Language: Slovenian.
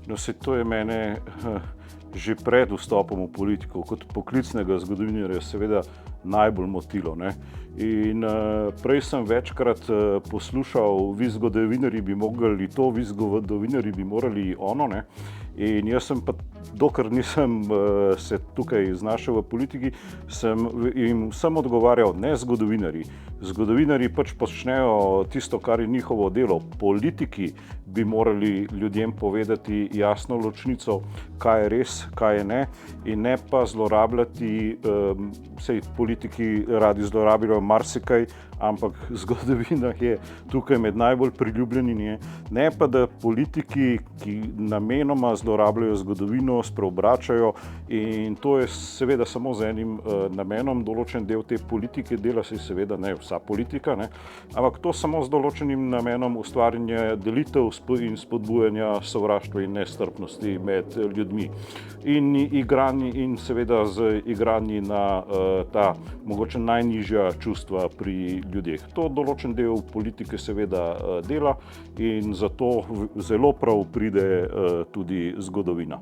No, se to je mene že pred vstopom v politiko kot poklicnega zgodovinarja seveda najbolj motilo, ne. In prej sem večkrat poslušal, vi zgodovinarji bi mogli to, vi zgodovinarji bi morali ono, ne. In jaz sem pa, dokler nisem se tukaj znašel v politiki, sem jim vsem odgovarjal, ne zgodovinarji. Zgodovinarji pač počnejo tisto, kar je njihovo delo. Politiki bi morali ljudem povedati jasno ločnico, kaj je res, kaj je ne, in ne pa zlorabljati, saj politiki radi zlorabljajo marsikaj, ampak zgodovina je tukaj med najbolj priljubljenimi, ne pa da politiki, ki namenoma zlorabljajo zgodovino, spreobračajo, in to je seveda samo z enim namenom. Določen del te politike dela se seveda ne vsa politika, ne, ampak to samo z določenim namenom ustvarjanja delitev in spodbujanja sovraštva in nestrpnosti med ljudmi. In igranji in seveda z igranji na ta mogoče najnižja čustva pri ljudeh. To določen del politike seveda dela in zato zelo prav pride tudi zgodovina.